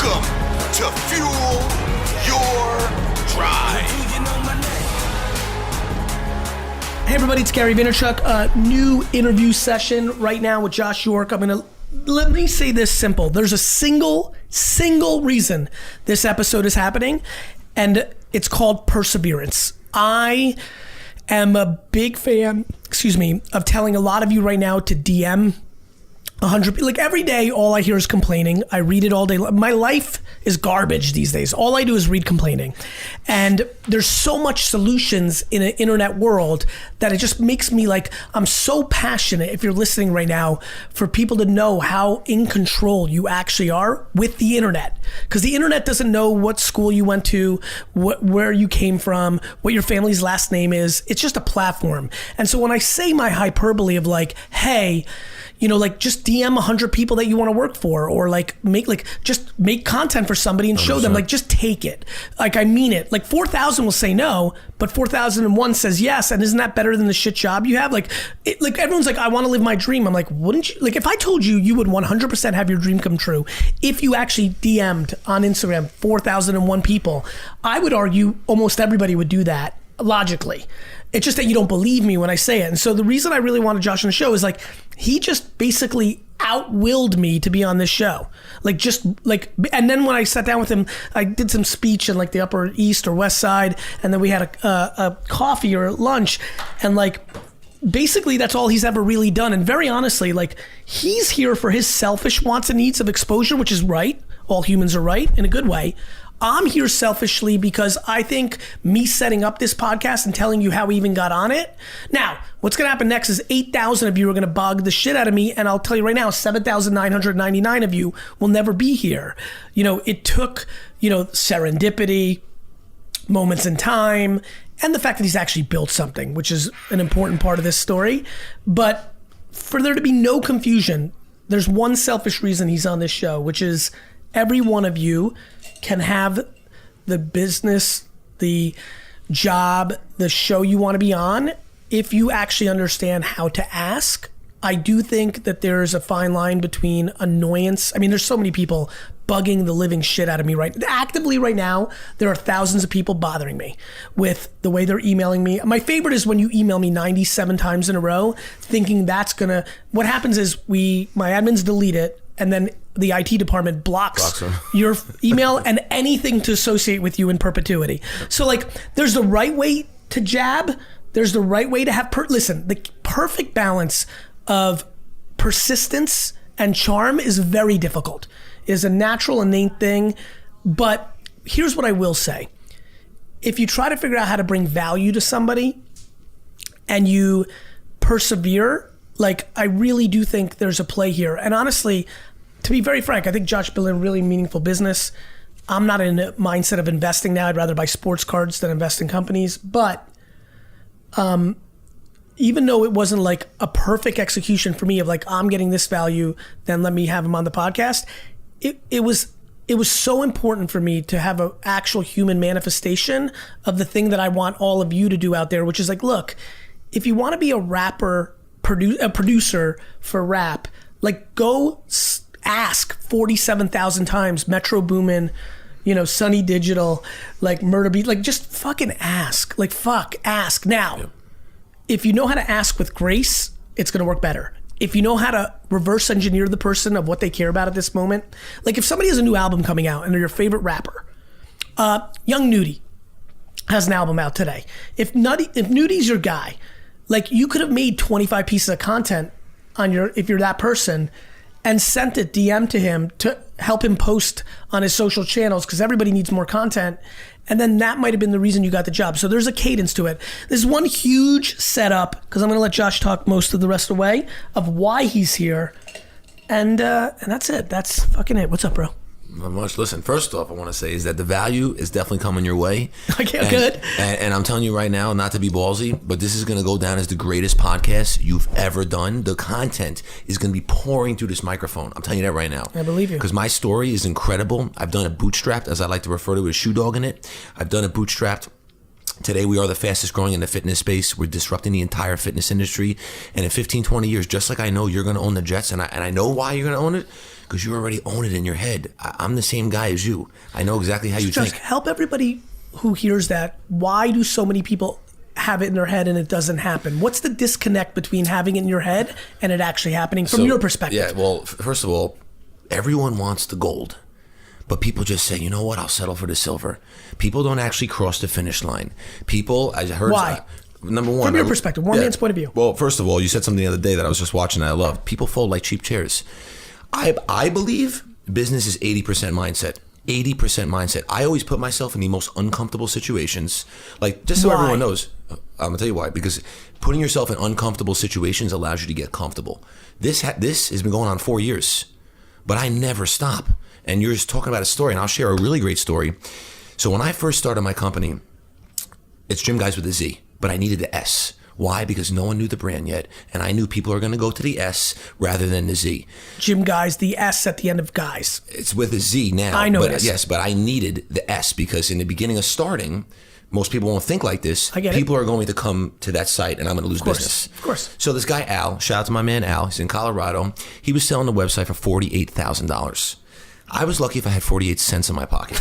Welcome to Fuel Your Drive. Hey everybody, it's Gary Vaynerchuk. A new interview session right now with Josh York. Let me say this simple. There's a single reason this episode is happening, and it's called perseverance. I am a big fan, of telling a lot of you right now to DM 100, like every day, all I hear is complaining. I read it all day. My life is garbage these days. All I do is read complaining. And there's so much solutions in an internet world that it just makes me like, I'm so passionate, if you're listening right now, for people to know how in control you actually are with the internet. Because the internet doesn't know what school you went to, where you came from, what your family's last name is. It's just a platform. And so when I say my hyperbole of like, hey, just DM 100 people that you want to work for, or just make content for somebody and show 100%. Them, just take it. I mean it. 4,000 will say no, but 4,001 says yes. And isn't that better than the shit job you have? Everyone's like, I want to live my dream. I'm like, wouldn't you? If I told you you would 100% have your dream come true, if you actually DM'd on Instagram 4,001 people, I would argue almost everybody would do that logically. It's just that you don't believe me when I say it. And so the reason I really wanted Josh on the show is he just basically outwilled me to be on this show. And then when I sat down with him, I did some speech in the Upper East or West Side, and then we had a coffee or lunch, and basically that's all he's ever really done. And very honestly, he's here for his selfish wants and needs of exposure, which is right. All humans are right in a good way. I'm here selfishly because I think me setting up this podcast and telling you how we even got on it. Now, what's going to happen next is 8,000 of you are going to bug the shit out of me. And I'll tell you right now, 7,999 of you will never be here. It took, serendipity, moments in time, and the fact that he's actually built something, which is an important part of this story. But for there to be no confusion, there's one selfish reason he's on this show, which is every one of you can have the business, the job, the show you want to be on, if you actually understand how to ask. I do think that there's a fine line between annoyance. I mean, there's so many people bugging the living shit out of me actively right now. There are thousands of people bothering me with the way they're emailing me. My favorite is when you email me 97 times in a row, thinking that's gonna, what happens is my admins delete it, and then the IT department blocks your email and anything to associate with you in perpetuity. So there's the right way to jab. There's the right way to have, listen, the perfect balance of persistence and charm is very difficult. It is a natural, innate thing. But here's what I will say. If you try to figure out how to bring value to somebody and you persevere, I really do think there's a play here. And honestly, to be very frank, I think Josh built a really meaningful business. I'm not in a mindset of investing now. I'd rather buy sports cards than invest in companies. But even though it wasn't a perfect execution for me of I'm getting this value, then let me have him on the podcast, it was so important for me to have an actual human manifestation of the thing that I want all of you to do out there, which is look, if you want to be a rapper, a producer for rap, go ask 47,000 times Metro Boomin, Sunny Digital, Murder Beat, just fucking ask. Ask. Now, if you know how to ask with grace, it's gonna work better. If you know how to reverse engineer the person of what they care about at this moment, if somebody has a new album coming out and they're your favorite rapper, Young Nudie has an album out today. If Nudie's your guy, you could have made 25 pieces of content if you're that person, and sent it DM to him to help him post on his social channels, because everybody needs more content. And then that might have been the reason you got the job. So there's a cadence to it. There's one huge setup, because I'm going to let Josh talk most of the rest of the way, of why he's here. And that's it. That's fucking it. What's up, bro? Not much. Listen, first off, I want to say is that the value is definitely coming your way. Okay, good. And I'm telling you right now, not to be ballsy, but this is going to go down as the greatest podcast you've ever done. The content is going to be pouring through this microphone. I'm telling you that right now. I believe you. Because my story is incredible. I've done it bootstrapped, as I like to refer to it, with shoe dog in it. I've done it bootstrapped. Today, we are the fastest growing in the fitness space. We're disrupting the entire fitness industry. And in 15, 20 years, just like I know you're going to own the Jets, and I know why you're going to own it, because you already own it in your head. I'm the same guy as you. I know exactly how you think. Help everybody who hears that. Why do so many people have it in their head and it doesn't happen? What's the disconnect between having it in your head and it actually happening from your perspective? Yeah, well, first of all, everyone wants the gold. But people just say, you know what, I'll settle for the silver. People don't actually cross the finish line. People, I heard... Why? Number one... From your perspective, one man's point of view. Well, first of all, you said something the other day that I was just watching that I love. People fold like cheap chairs. I believe business is 80% mindset. 80% mindset. I always put myself in the most uncomfortable situations. Like, just so everyone knows, I'm going to tell you why. Because putting yourself in uncomfortable situations allows you to get comfortable. This has been going on 4 years. But I never stop. And you're just talking about a story, and I'll share a really great story. So when I first started my company, it's GYMGUYZ with a Z, but I needed the S. Why? Because no one knew the brand yet, and I knew people are going to go to the S rather than the Z. GYMGUYZ, the S at the end of guys. It's with a Z now. I know but, it is. Yes, but I needed the S because in the beginning of starting, most people won't think like this. I get people it. are going to come to that site, and I'm going to lose business. Of course. So this guy, Al, shout out to my man Al, he's in Colorado. He was selling the website for $48,000. I was lucky if I had 48 cents in my pocket.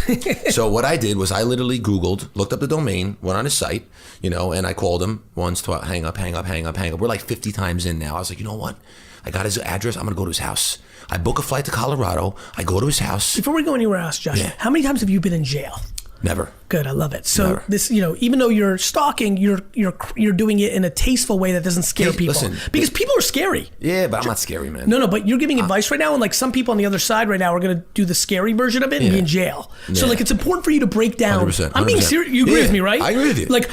So what I did was I literally Googled, looked up the domain, went on his site, and I called him once, twice, hang up. We're like 50 times in now. I was like, you know what? I got his address. I'm going to go to his house. I book a flight to Colorado. I go to his house. Before we go anywhere else, Josh, how many times have you been in jail? Never. Good, I love it. So Never. this, even though you're stalking, you're doing it in a tasteful way that doesn't scare people. Listen, because people are scary. Yeah, but I'm not scary, man. No, but you're giving advice right now, and like some people on the other side right now are going to do the scary version of it and be in jail. So like it's important for you to break down. 100%. I'm being serious. You agree with me, right? I agree with you. Like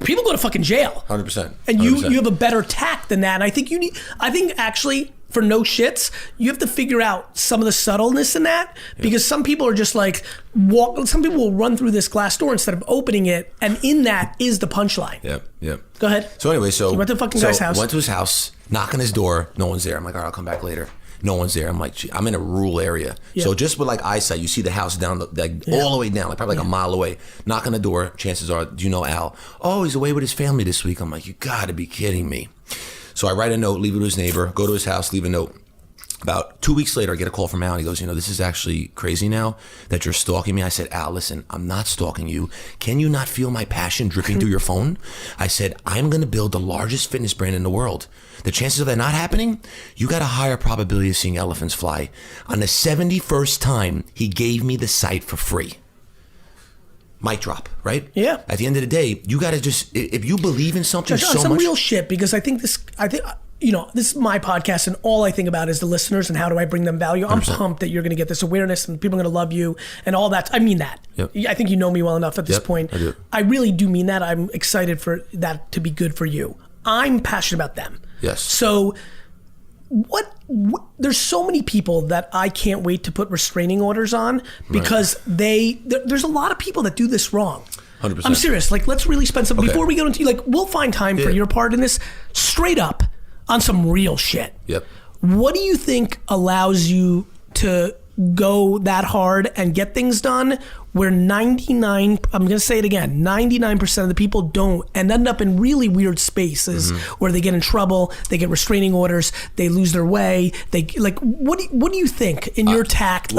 people go to fucking jail. 100%. And you have a better tact than that. And I think actually, for no shits, you have to figure out some of the subtleness in that, because some people are just like some people will run through this glass door instead of opening it, and in that is the punchline. Yep. Go ahead. So anyway, you went to the fucking guy's house. Went to his house, knock on his door, no one's there. I'm like, all right, I'll come back later. No one's there. I'm like, gee, I'm in a rural area. So just with like eyesight, you see the house down, all the way down, like probably like a mile away. Knock on the door, chances are, do you know Al? Oh, he's away with his family this week. I'm like, you gotta be kidding me. So I write a note, leave it to his neighbor, go to his house, leave a note. About 2 weeks later, I get a call from Al, and he goes, this is actually crazy now that you're stalking me. I said, Al, listen, I'm not stalking you. Can you not feel my passion dripping through your phone? I said, I'm going to build the largest fitness brand in the world. The chances of that not happening, you got a higher probability of seeing elephants fly. On the 71st time, he gave me the site for free. Mic drop, right? Yeah. At the end of the day, you got to just, if you believe in something Josh, so on some much. real shit, because I think this is my podcast, and all I think about is the listeners and how do I bring them value. I'm 100%. pumped that you're going to get this awareness and people are going to love you and all that. I mean that. Yep. I think you know me well enough at this point. I do. I really do mean that. I'm excited for that to be good for you. I'm passionate about them. Yes. So what there's so many people that I can't wait to put restraining orders on, because there's a lot of people that do this wrong. 100%. I'm serious. Like, let's really spend some, before we go into, like, we'll find time for your part in this, straight up on some real shit. Yep. What do you think allows you to go that hard and get things done where 99, I'm going to say it again, 99% of the people don't, and end up in really weird spaces where they get in trouble, they get restraining orders, they lose their way, they, like, what do you think in your tact?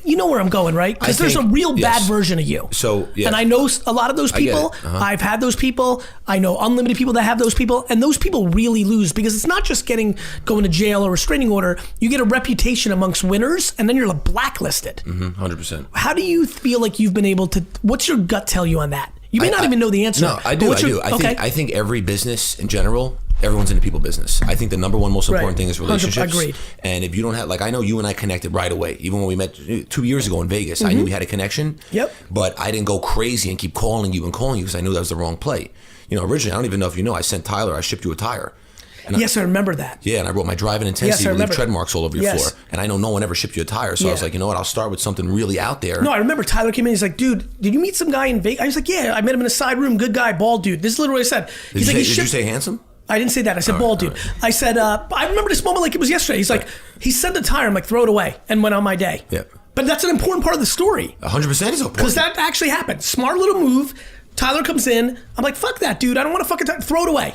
You know where I'm going, right? Because there's a real bad version of you. So, yeah. And I know a lot of those people. I've had those people. I know unlimited people that have those people. And those people really lose, because it's not just going to jail or restraining order. You get a reputation amongst winners, and then you're blacklisted. 100%. How do you feel like you've been able to, what's your gut tell you on that? You may not even know the answer. No, I do. I think every business in general, everyone's in the people business. I think the number one most important thing is relationships. Agreed. And if you don't have, like, I know you and I connected right away. Even when we met 2 years ago in Vegas, I knew we had a connection. Yep. But I didn't go crazy and keep calling you because I knew that was the wrong play. Originally, I don't even know if you know, I sent Tyler, I shipped you a tire. And I remember that. Yeah, and I wrote my driving intensity, leave tread marks all over your floor. And I know no one ever shipped you a tire, so I was like, you know what, I'll start with something really out there. No, I remember Tyler came in, he's like, dude, did you meet some guy in Vegas? I was like, yeah, I met him in a side room, good guy, bald dude. This is literally what I said. Did you say handsome? I didn't say that. I said bald dude. I said, I remember this moment like it was yesterday. He's like, he sent a tire. I'm like, throw it away, and went on my day. Yep. But that's an important part of the story. 100% is important. Because that actually happened. Smart little move. Tyler comes in. I'm like, fuck that, dude. I don't want to fucking throw it away.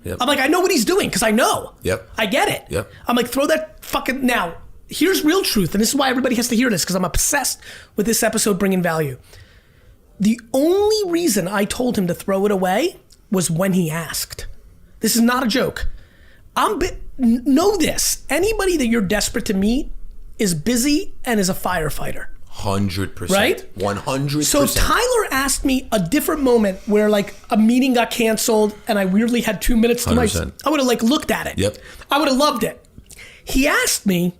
Yep. I'm like, I know what he's doing because I know. Yep. I get it. Yep. I'm like, throw that fucking... Now, here's real truth, and this is why everybody has to hear this because I'm obsessed with this episode bringing value. The only reason I told him to throw it away was when he asked. This is not a joke. Know this. Anybody that you're desperate to meet is busy and is a firefighter. 100%. Right? 100%. So if Tyler asked me a different moment where like a meeting got canceled and I weirdly had 2 minutes to myself, I would have like looked at it. Yep. I would have loved it. He asked me,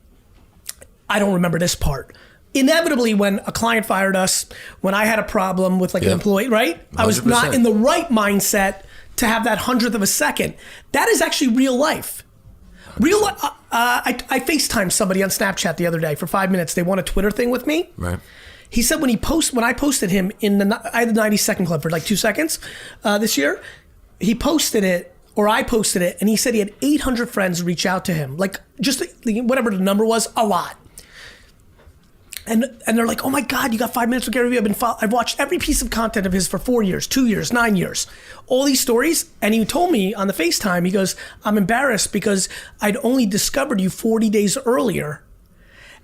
I don't remember this part. Inevitably, when a client fired us, when I had a problem with like an employee, right? 100%. I was not in the right mindset to have that 100th of a second. That is actually real life. Real life. I FaceTimed somebody on Snapchat the other day for 5 minutes. They want a Twitter thing with me. Right. He said when I posted him I had the 90-second club for like 2 seconds this year. He posted it, or I posted it, and he said he had 800 friends reach out to him, like just whatever the number was, a lot. And they're like, oh my God, you got 5 minutes with Gary Vee. I've watched every piece of content of his for 4 years, 2 years, 9 years, all these stories. And he told me on the FaceTime, he goes, I'm embarrassed because I'd only discovered you 40 days earlier.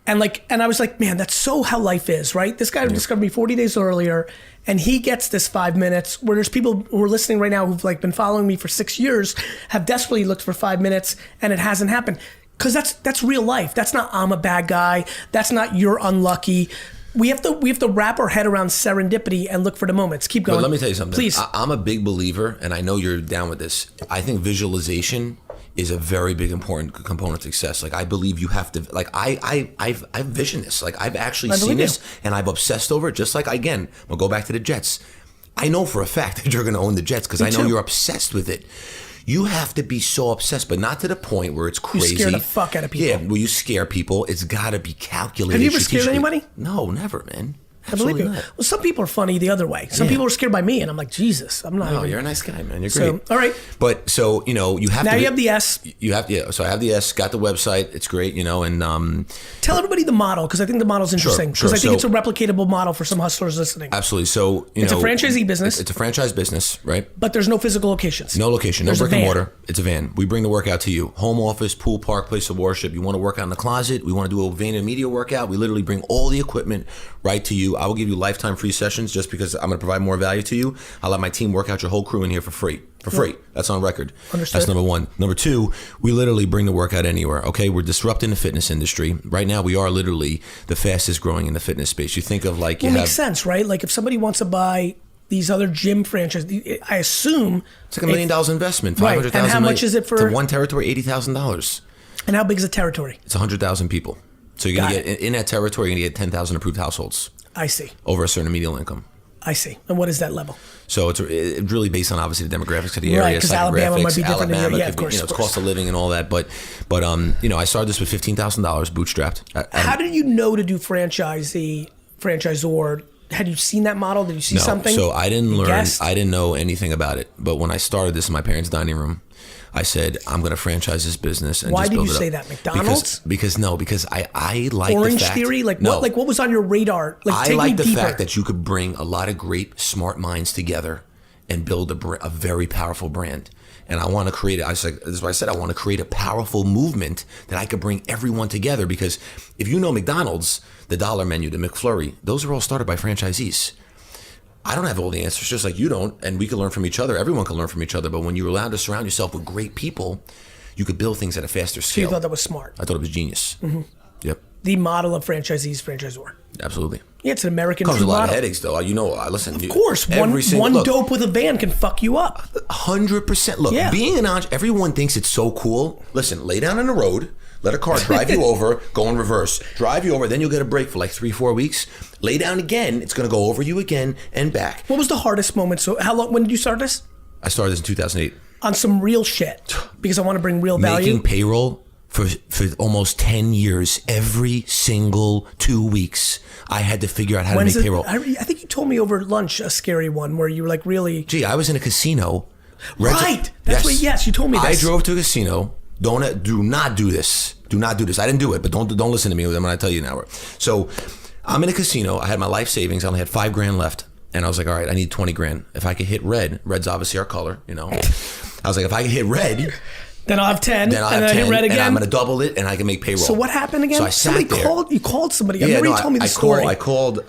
And I was like, man, that's so how life is, right? This guy discovered me 40 days earlier, and he gets this 5 minutes where there's people who are listening right now who've like been following me for 6 years, have desperately looked for 5 minutes, and it hasn't happened. Because that's real life. That's not I'm a bad guy. That's not you're unlucky. We have to wrap our head around serendipity and look for the moments. Keep going. But let me tell you something. Please. I'm a big believer, and I know you're down with this. I think visualization is a very big important component of success. Like I believe you have to. Like I've visioned this. Like I've actually seen this, and I've obsessed over it. Just like again, we'll go back to the Jets. I know for a fact that you're going to own the Jets because I know you're obsessed with it. You have to be so obsessed, but not to the point where it's crazy. You scare the fuck out of people. Yeah, well, you scare people. It's got to be calculated. Have you ever scared anybody? No, never, man. I believe you. Well, some people are funny the other way. Some people are scared by me, and I'm like, Jesus, I'm not. No, you're a nice guy, man. You're great. All right. But so you have now to. You have the S. You have So I have the S. Got the website. It's great, and tell everybody the model because I think the model's interesting because I think it's a replicatable model for some hustlers listening. Absolutely. So it's a franchisee business. It's a franchise business, right? But there's no physical locations. No location. No brick and mortar. It's a van. We bring the workout to you. Home office, pool, park, place of worship. You want to work out in the closet. We want to do a Vayner Media workout. We literally bring all the equipment right to you. I will give you lifetime free sessions just because I'm going to provide more value to you. I'll let my team work out your whole crew in here for free. That's on record. Understood. That's number one. Number two, we literally bring the workout anywhere. Okay, we're disrupting the fitness industry right now. We are literally the fastest growing in the fitness space. You think of like it makes sense, right? Like if somebody wants to buy these other gym franchises, I assume it's like $1 million investment. Right. And how much is it for one territory? $80,000. And how big is a territory? It's 100,000 people. So you're gonna get in that territory. You're gonna get 10,000 approved households. I see. Over a certain median income. I see. And what is that level? So it's really based on obviously the demographics of the area, right? Because Alabama might be different. Of course, it's cost of living and all that. But I started this with $15,000 bootstrapped. How did you know to do franchisor? Had you seen that model? Did you see something? So I didn't learn. I didn't know anything about it. But when I started this in my parents' dining room, I said, I'm going to franchise this business and just build it up. Why did you say that? McDonald's? Because I like Orange the fact, Theory? What was on your radar? I like the fact that you could bring a lot of great, smart minds together and build a very powerful brand. And I want to create, this is what I said, I want to create a powerful movement that I could bring everyone together. Because if you know McDonald's, the dollar menu, the McFlurry, those are all started by franchisees. I don't have all the answers, just like you don't, and we can learn from each other. Everyone can learn from each other, but when you're allowed to surround yourself with great people, you could build things at a faster scale. So you thought that was smart? I thought it was genius. Mm-hmm. Yep. The model of franchisees, franchisor. Absolutely. Yeah, it's an American comes with a lot model. of headaches, though. Listen. Of course, one dope with a van can fuck you up. 100%. Look, being an entrepreneur, everyone thinks it's so cool. Listen, lay down on the road. Let a car drive you over, go in reverse, drive you over, then you'll get a break for like 3-4 weeks. Lay down again, it's going to go over you again and back. What was the hardest moment? So when did you start this? I started this in 2008. On some real shit, because I want to bring real value. Making payroll for almost 10 years, every single 2 weeks, I had to figure out how to make payroll. I think you told me over lunch a scary one where you were like really... Gee, I was in a casino. Right! That's what, yes, you told me this. I drove to a casino. Do not do this. Do not do this. I didn't do it, but don't listen to me when I tell you now. So I'm in a casino. I had my life savings. I only had $5,000 left. And I was like, all right, I need 20 grand. If I could hit red, red's obviously our color, you know. I was like, if I could hit red, then I'll have 10. Then I'll have 10, hit red again. And I'm going to double it, and I can make payroll. So what happened again? So I sat there. You called somebody. I remember you told me the story. I called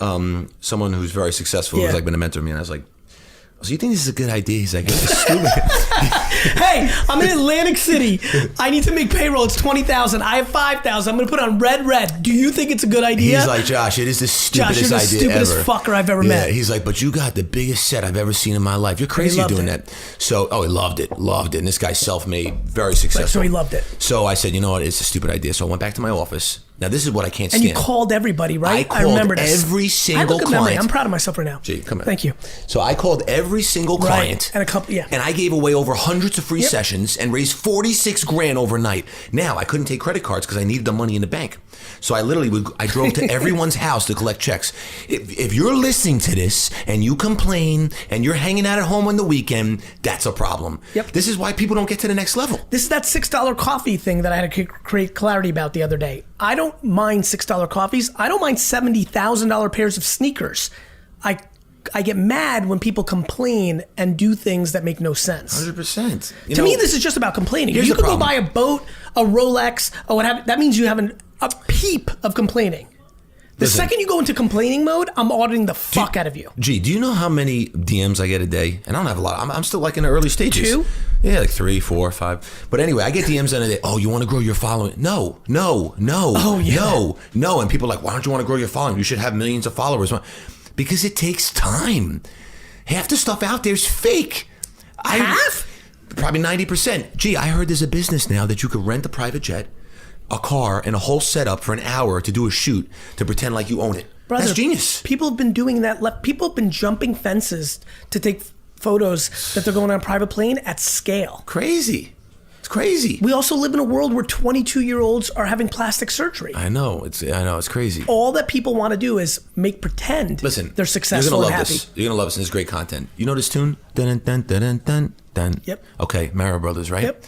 someone who's very successful, who's like been a mentor to me, and I was like, so you think this is a good idea? He's like, it's stupid. Hey, I'm in Atlantic City. I need to make payroll. It's 20,000. I have 5,000. I'm going to put on red. Do you think it's a good idea? He's like, Josh, it is the stupidest Josh, you're the idea stupidest fucker I've ever met. He's like, but you got the biggest set I've ever seen in my life. You're crazy doing that. So, he loved it. And this guy's self-made, very successful. So he loved it. So I said, you know what? It's a stupid idea. So I went back to my office. Now, this is what I can't stand. And you called everybody, right? I remember this. Every single client. I'm proud of myself right now. Gee, come on. Thank you. So I called every single client. And a couple, and I gave away over hundreds of free sessions and raised 46 grand overnight. Now, I couldn't take credit cards because I needed the money in the bank. So I drove to everyone's house to collect checks. If you're listening to this and you complain and you're hanging out at home on the weekend, that's a problem. Yep. This is why people don't get to the next level. This is that $6 coffee thing that I had to create clarity about the other day. I don't mind $6 coffees. I don't mind $70,000 pairs of sneakers. I get mad when people complain and do things that make no sense. 100%. To me, this is just about complaining. If you could go buy a boat, a Rolex, or what have you, that means you have a peep of complaining. The second you go into complaining mode, I'm auditing the fuck out of you. Gee, do you know how many DMs I get a day? And I don't have a lot. I'm still like in the early stages. 2? Yeah, like 3, 4, 5. But anyway, I get DMs in a day. Oh, you want to grow your following? No. Oh, yeah. No. And people are like, why don't you want to grow your following? You should have millions of followers. Because it takes time. Half the stuff out there is fake. Half? Probably 90%. Gee, I heard there's a business now that you could rent a private jet, a car, and a whole setup for an hour to do a shoot to pretend like you own it. Brother, that's genius. People have been doing that. People have been jumping fences to take photos that they're going on a private plane at scale. Crazy. It's crazy. We also live in a world where 22-year-olds are having plastic surgery. I know. It's crazy. All that people want to do is pretend. Listen, they're successful and happy. You're gonna love this. This is great content. You know this tune? Dun dun dun dun dun dun. Yep. Okay, Mara Brothers, right? Yep.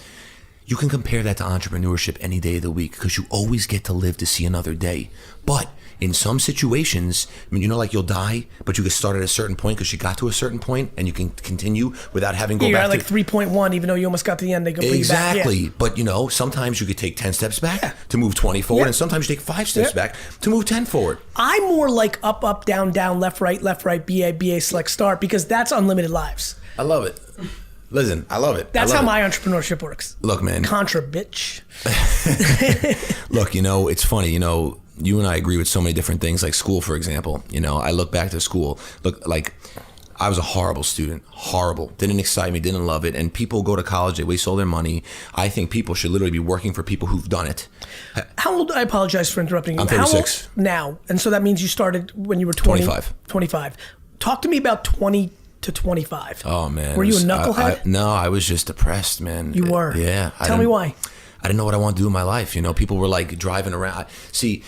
You can compare that to entrepreneurship any day of the week because you always get to live to see another day. But in some situations, I mean, like you'll die, but you can start at a certain point because you got to a certain point and you can continue without having to go back. You're at like 3.1, even though you almost got to the end. They go exactly. Back. Yeah. But sometimes you could take 10 steps back to move 20 forward, and sometimes you take 5 steps back to move 10 forward. I'm more like up, down, left, right, BA, select, start, because that's unlimited lives. I love it. Listen, I love it. That's how my entrepreneurship works. Look, man. Contra, bitch. Look, it's funny, you and I agree with so many different things, like school, for example. I look back to school. Look, like, I was a horrible student. Horrible. Didn't excite me, didn't love it. And people go to college, they waste all their money. I think people should literally be working for people who've done it. How old, I apologize for interrupting you. I'm 36. How old now? And so that means you started when you were 20? 25. Talk to me about 20 to 25. Oh, man. Were you a knucklehead? No, I was just depressed, man. You were? Yeah. Tell me why. I didn't know what I wanted to do in my life. People were like driving around. See,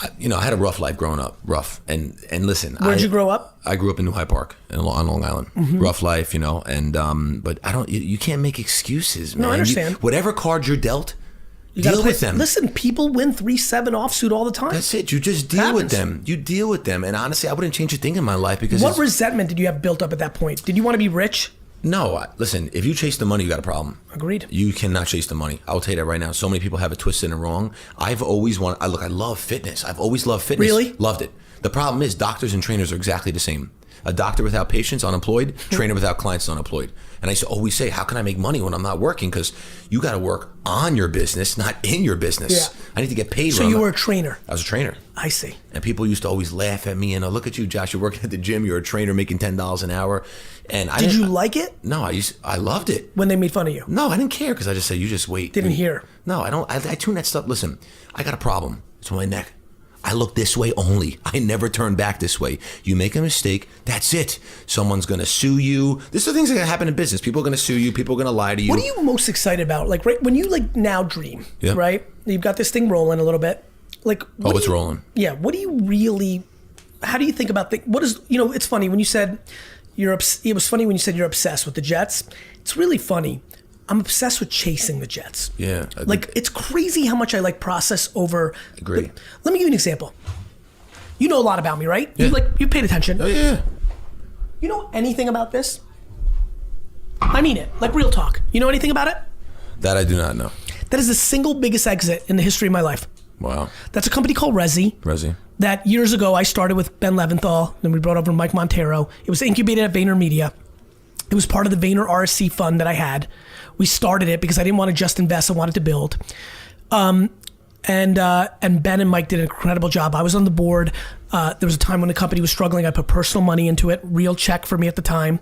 I had a rough life growing up. Rough. And listen. Where'd you grow up? I grew up in New Hyde Park on Long Island. Mm-hmm. Rough life, and but you can't make excuses, man. No, I understand. Whatever cards you're dealt, deal with them. Listen, people win 3-7 offsuit all the time. That's it. You just deal with them. You deal with them. And honestly, I wouldn't change a thing in my life because. What resentment did you have built up at that point? Did you want to be rich? No, listen, if you chase the money, you got a problem. Agreed. You cannot chase the money. I'll tell you that right now. So many people have it twisted and wrong. I've always wanted, I love fitness. I've always loved fitness. Really? Loved it. The problem is doctors and trainers are exactly the same. A doctor without patients, unemployed. Trainer without clients, unemployed. And I always say, how can I make money when I'm not working? Because you got to work on your business, not in your business. Yeah. I need to get paid. So you were a trainer? I was a trainer. I see. And people used to always laugh at me and look at you, Josh, you're working at the gym, you're a trainer making $10 an hour. And Did you like it? No, I loved it. When they made fun of you? No, I didn't care because I just said, you just wait. Didn't hear? No, I don't. I tune that stuff. Listen, I got a problem. It's my neck. I look this way only. I never turn back this way. You make a mistake, that's it. Someone's going to sue you. These are things that happen in business. People are going to sue you. People are going to lie to you. What are you most excited about? Like, right when you now dream, right? You've got this thing rolling a little bit. Like, it's rolling. Yeah. What do you really? How do you think about what is? It's funny when you said it was funny when you said you're obsessed with the Jets. It's really funny. I'm obsessed with chasing the jets. Yeah. Like, it's crazy how much I like process over. Agree. Let me give you an example. You know a lot about me, right? Yeah. You paid attention. Oh, yeah. You know anything about this? I mean it. Like, real talk. You know anything about it? That I do not know. That is the single biggest exit in the history of my life. Wow. That's a company called Resi. That years ago I started with Ben Leventhal. Then we brought over Mike Montero. It was incubated at VaynerMedia. It was part of the Vayner RSC fund that I had. We started it because I didn't want to just invest. I wanted to build. And Ben and Mike did an incredible job. I was on the board. There was a time when the company was struggling. I put personal money into it, real check for me at the time.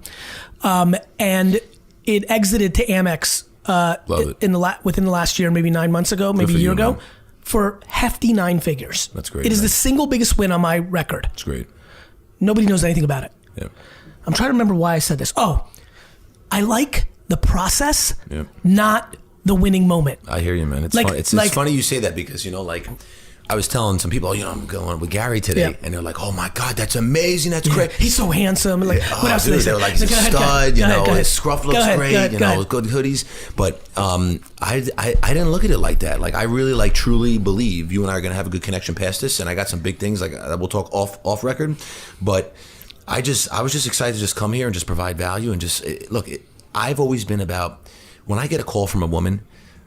And it exited to Amex within the last year, maybe 9 months ago, maybe a year ago, for hefty 9 figures. That's great. It is the single biggest win on my record. That's great. Nobody knows anything about it. Yeah. I'm trying to remember why I said this. Oh, I like the process, not the winning moment. I hear you, man. It's funny. It's funny you say that because, like, I was telling some people, I'm going with Gary today, and they're like, "Oh my God, that's amazing! That's great. He's so handsome." Like, what else? Dude, they were like, "He's a stud." His scruff looks great. Good hoodies. But I didn't look at it like that. Like, I really truly believe you and I are gonna have a good connection past this, and I got some big things like we'll talk off record. But I was just excited to just come here and just provide value and just look. I've always been about when I get a call from a woman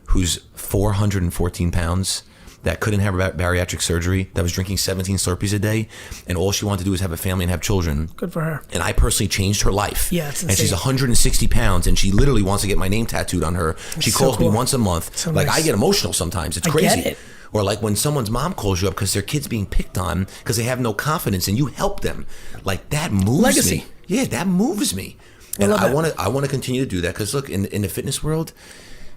who's 414 pounds. That couldn't have bariatric surgery, that was drinking 17 Slurpees a day, and all she wanted to do was have a family and have children. Good for her. And I personally changed her life. Yeah, it's insane. And she's 160 pounds, and she literally wants to get my name tattooed on her. She calls me once a month. So like, nice. I get emotional sometimes. It's crazy. Get it. Or like when someone's mom calls you up because their kid's being picked on because they have no confidence, and you help them. Like, that moves me. Yeah, that moves me. And I want to continue to do that because, look, in the fitness world,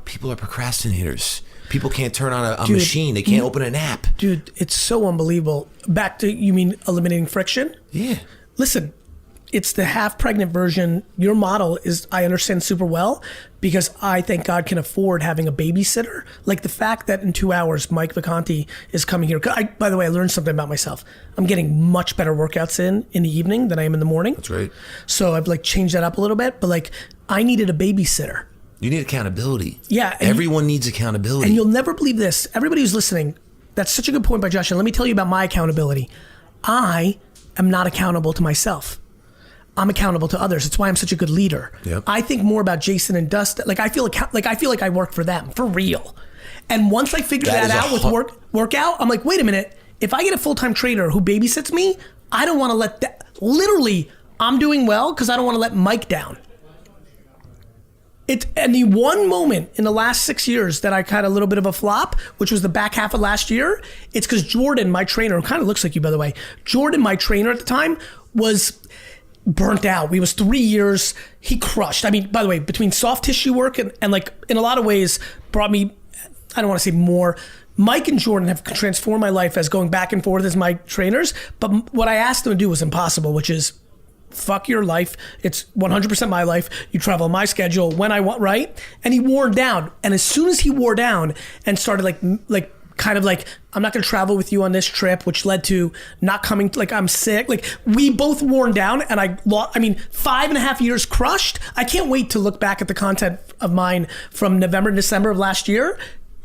people are procrastinators. People can't turn on a machine. They can't open an app. Dude, it's so unbelievable. Back to, you mean eliminating friction? Yeah. Listen, it's the half-pregnant version. Your model is, I understand super well, because I, thank God, can afford having a babysitter. Like, the fact that in 2 hours, Mike Vacanti is coming here. By the way, I learned something about myself. I'm getting much better workouts in the evening than I am in the morning. That's right. So I've changed that up a little bit. But I needed a babysitter. You need accountability. Yeah. Everyone needs accountability. And you'll never believe this. Everybody who's listening, that's such a good point by Josh. And let me tell you about my accountability. I am not accountable to myself. I'm accountable to others. It's why I'm such a good leader. Yep. I think more about Jason and Dustin. I feel like I work for them, for real. And once I figured that out with workout, I'm like, wait a minute. If I get a full-time trainer who babysits me, I don't want to let that. Literally, I'm doing well because I don't want to let Mike down. And the one moment in the last 6 years that I had a little bit of a flop, which was the back half of last year, it's because Jordan, my trainer, who kind of looks like you, by the way, Jordan, my trainer at the time, was burnt out. We was 3 years, he crushed. I mean, by the way, between soft tissue work and in a lot of ways brought me, I don't want to say more, Mike and Jordan have transformed my life as going back and forth as my trainers, but what I asked them to do was impossible, which is, fuck your life. It's 100% my life. You travel on my schedule when I want, right? And he wore down. And as soon as he wore down and started I'm not going to travel with you on this trip, which led to not coming, I'm sick. We both worn down, and 5.5 years crushed. I can't wait to look back at the content of mine from November and December of last year,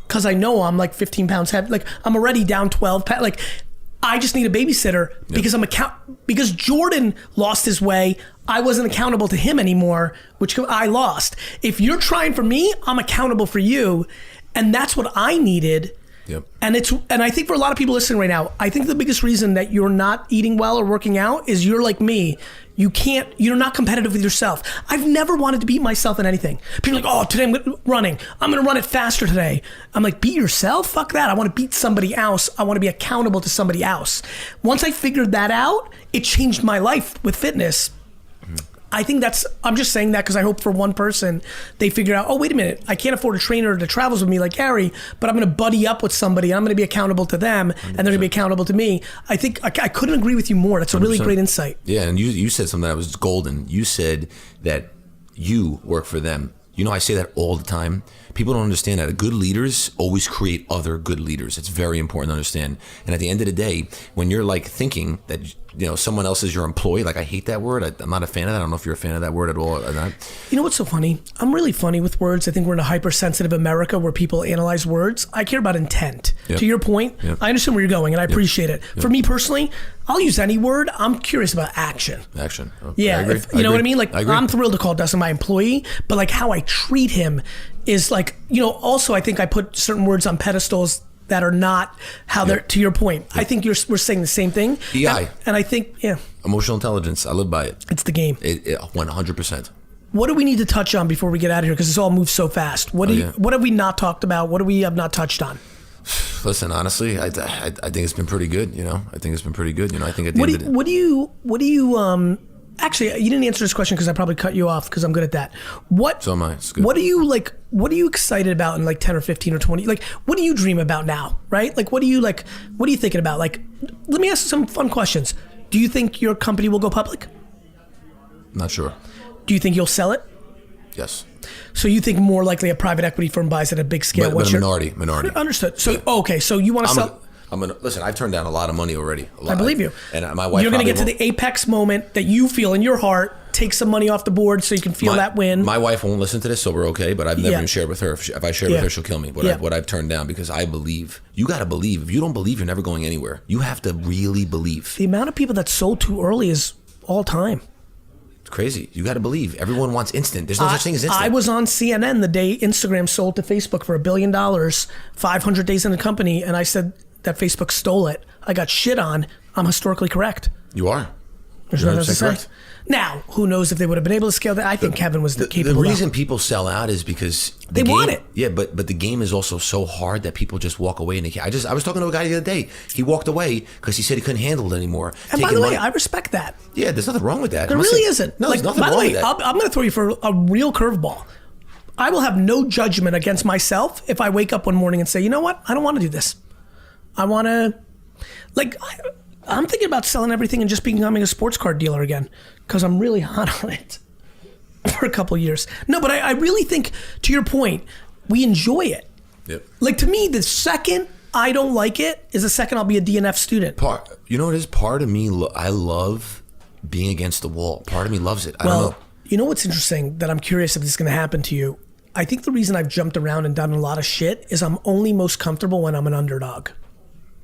because I know I'm 15 pounds heavy. I'm already down 12 pounds. I just need a babysitter because because Jordan lost his way. I wasn't accountable to him anymore, which I lost. If you're trying for me, I'm accountable for you. And that's what I needed. Yep. And I think for a lot of people listening right now, I think the biggest reason that you're not eating well or working out is you're like me. You're not competitive with yourself. I've never wanted to beat myself in anything. People are like, oh, today I'm running. I'm going to run it faster today. I'm like, beat yourself? Fuck that. I want to beat somebody else. I want to be accountable to somebody else. Once I figured that out, it changed my life with fitness. I think I'm just saying that because I hope for one person, they figure out, oh, wait a minute, I can't afford a trainer that travels with me like Gary, but I'm going to buddy up with somebody. I'm going to be accountable to them, 100%. And they're going to be accountable to me. I think I couldn't agree with you more. That's a really 100%. Great insight. Yeah, and you said something that was golden. You said that you work for them. I say that all the time People don't understand that. Good leaders always create other good leaders. It's very important to understand. And at the end of the day, when you're like thinking that, you know, someone else is your employee, like I hate that word. I'm not a fan of that. I don't know if you're a fan of that word at all or not. You know what's so funny? I'm really funny with words. I think we're in a hypersensitive America where people analyze words. I care about intent. Yep. To your point, Yep. I understand where you're going and I appreciate it. For me personally, I'll use any word. I'm curious about action. Action. Oh, Yeah, I agree. you know what I mean? Like, I agree. I'm thrilled to call Dustin my employee, but like how I treat him is like, you know, also I think I put certain words on pedestals that are not how they're, to your point. I think we're saying the same thing. EI. And I think, yeah. Emotional intelligence. I live by it. It's the game. 100%. What do we need to touch on before we get out of here? Because this all moves so fast. What have we not talked about? What do we have not touched on? Listen, honestly, I think it's been pretty good. You know, I think it's been pretty good. You know, I think at the end of the day. What do you actually, you didn't answer this question because I probably cut you off because I'm good at that. So am I. It's good. What are you excited about in like 10 or 15 or 20? Like, what do you dream about now, right? Like, what are you thinking about? Like, let me ask some fun questions. Do you think your company will go public? Not sure. Do you think you'll sell it? Yes. So you think more likely a private equity firm buys it at a big scale? But a minority. Understood. So, okay, so you want to sell... Listen, I've turned down a lot of money already. I believe you. And my wife. You're going to get to the apex moment that you feel in your heart. Take some money off the board so you can feel that win. My wife won't listen to this, so we're okay. But I've never even shared with her. If I share with her, she'll kill me. What I've turned down because I believe. You got to believe. If you don't believe, you're never going anywhere. You have to really believe. The amount of people that sold too early is all time. It's crazy. You got to believe. Everyone wants instant. There's no such thing as instant. I was on CNN the day Instagram sold to Facebook for $1 billion, 500 days in the company, and I said that Facebook stole it. I got shit on. I'm historically correct. You are. There's nothing else to say. Now, who knows if they would have been able to scale that? I think Kevin was capable. The reason people sell out is because they want it. Yeah, but the game is also so hard that people just walk away. And I was talking to a guy the other day. He walked away because he said he couldn't handle it anymore. And by the way, I respect that. Yeah, there's nothing wrong with that. There really isn't. No, there's nothing wrong with that. I'm going to throw you for a real curveball. I will have no judgment against myself if I wake up one morning and say, you know what? I don't want to do this. I want to, I'm thinking about selling everything and just becoming a sports card dealer again because I'm really hot on it for a couple of years. No, but I really think, to your point, we enjoy it. Yep. Like, to me, the second I don't like it is the second I'll be a DNF student. You know what it is? Part of me, I love being against the wall. Part of me loves it. I don't know. You know what's interesting that I'm curious if this is going to happen to you? I think the reason I've jumped around and done a lot of shit is I'm only most comfortable when I'm an underdog.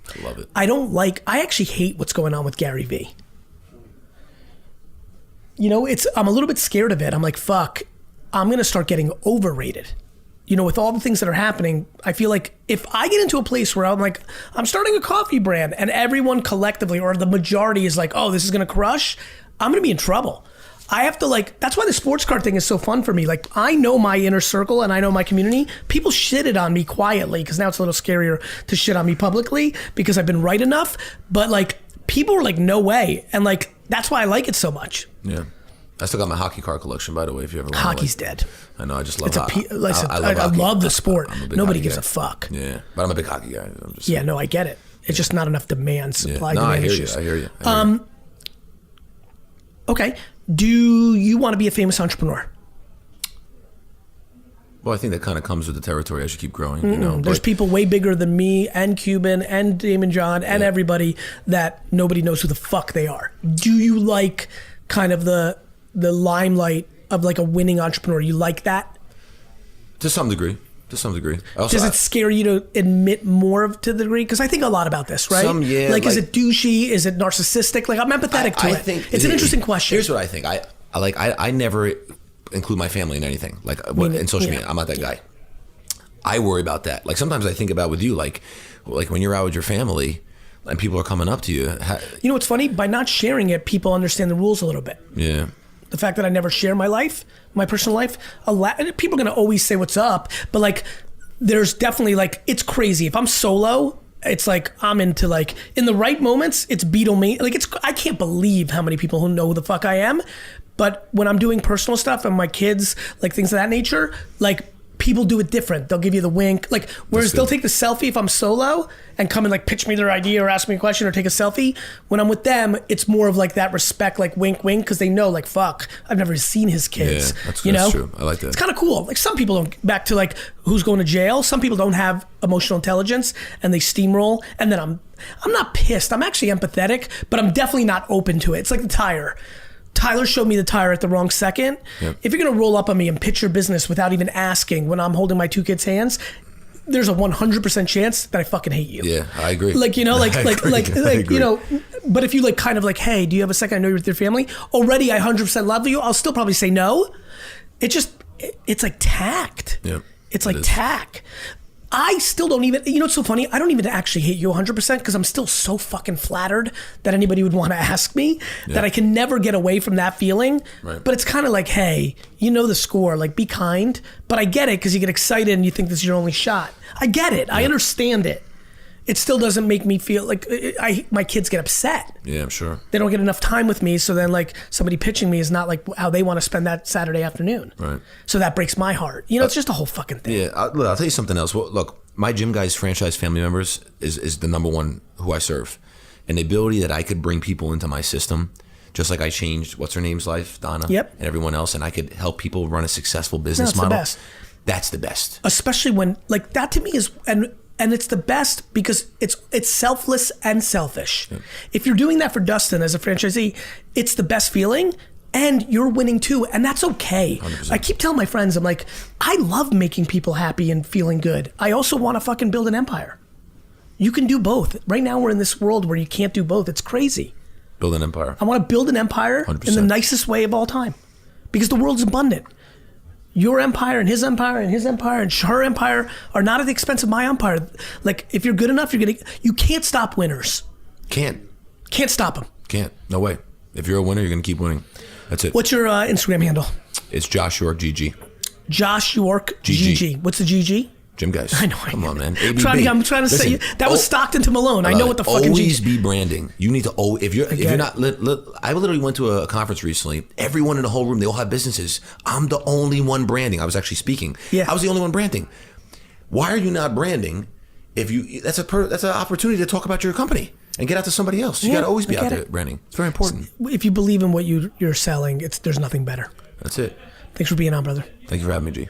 I love it. I actually hate what's going on with Gary Vee. You know, I'm a little bit scared of it. I'm like, fuck, I'm going to start getting overrated. You know, with all the things that are happening, I feel like if I get into a place where I'm like, I'm starting a coffee brand and everyone collectively or the majority is like, oh, this is going to crush, I'm going to be in trouble. I have to that's why the sports card thing is so fun for me. Like, I know my inner circle and I know my community. People shitted on me quietly because now it's a little scarier to shit on me publicly because I've been right enough. But people were like, no way. And that's why I like it so much. Yeah. I still got my hockey card collection, by the way, if you ever want. Hockey's dead. I know, I just love hockey. I hockey. love the sport. Nobody gives guy. a fuck. Yeah, but I'm a big hockey guy. No, I get it. It's just not enough demand, supply, demand issues. I hear you. Okay. Do you want to be a famous entrepreneur? Well, I think that kind of comes with the territory as you keep growing. You know, there's people way bigger than me and Cuban and Damon John and everybody that nobody knows who the fuck they are. Do you like kind of the limelight of a winning entrepreneur? You like that? To some degree. Also, does it scare you to admit more to the degree? Because I think a lot about this, right? Is it douchey? Is it narcissistic? I'm empathetic to it. Think it's an interesting question. Here's what I think. I never include my family in anything. In social media, I'm not that guy. I worry about that. Sometimes I think about with you, like when you're out with your family and people are coming up to you. You know what's funny? By not sharing it, people understand the rules a little bit. Yeah. The fact that I never share my life, my personal life, people are going to always say what's up, but there's definitely it's crazy. If I'm solo, it's I'm into in the right moments, it's Beatle I can't believe how many people who know who the fuck I am. But when I'm doing personal stuff and my kids, things of that nature, people do it different. They'll give you the wink. Like, whereas they'll take the selfie if I'm solo and come and like pitch me their idea or ask me a question or take a selfie. When I'm with them, it's more of like that respect, like wink, wink, because they know, like, fuck, I've never seen his kids. Yeah, that's true. I like that. It's kind of cool. Like, some people don't, back to like who's going to jail. Some people don't have emotional intelligence and they steamroll. And then I'm not pissed. I'm actually empathetic, but I'm definitely not open to it. It's like the tire. Tyler showed me the tire at the wrong second. Yep. If you're gonna roll up on me and pitch your business without even asking when I'm holding my 2 kids' hands, there's a 100% chance that I fucking hate you. Yeah, I agree. Like, you know, like, you know, but if you like kind of like, hey, do you have a second? I know you're with your family. Already I 100% love you. I'll still probably say no. It's like tact. Yeah, it's like tact. I still don't even, you know, it's so funny. I don't even actually hate you 100% because I'm still so fucking flattered that anybody would want to ask me that I can never get away from that feeling. Right. But it's kind of like, hey, you know the score, like be kind. But I get it because you get excited and you think this is your only shot. I get it. I understand it. It still doesn't make me feel like my kids get upset. Yeah, I'm sure. They don't get enough time with me. So then like somebody pitching me is not like how they want to spend that Saturday afternoon. Right. So that breaks my heart. You know, it's just a whole fucking thing. Yeah, I'll tell you something else. Well, look, my GYMGUYZ franchise family members is the number one who I serve. And the ability that I could bring people into my system, just like I changed what's her name's life, Donna, and everyone else, and I could help people run a successful business model. The best. That's the best. Especially when, like, that to me is, and it's the best because it's selfless and selfish. Yep. If you're doing that for Dustin as a franchisee, it's the best feeling and you're winning too. And that's okay. 100%. I keep telling my friends, I'm like, I love making people happy and feeling good. I also want to fucking build an empire. You can do both. Right now we're in this world where you can't do both. It's crazy. Build an empire. I want to build an empire 100%. in the nicest way of all time because the world's abundant. Your empire and his empire and his empire and her empire are not at the expense of my empire. Like, if you're good enough, you can't stop winners. Can't stop them. Can't. No way. If you're a winner, you're going to keep winning. That's it. What's your Instagram handle? It's Josh York GG. Josh York GG. What's the GG? GYMGUYZ. I know. Come on, man. I'm trying to say that was Stockton to Malone. I know what the fucking always GG. be branding. You need to if you're not. I literally went to a conference recently. Everyone in the whole room, they all have businesses. I'm the only one branding. I was actually speaking. Yeah. I was the only one branding. Why are you not branding? If you that's an opportunity to talk about your company and get out to somebody else. You got to always be out there branding. It's very important. If you believe in what you're selling, there's nothing better. That's it. Thanks for being on, brother. Thank you for having me, G.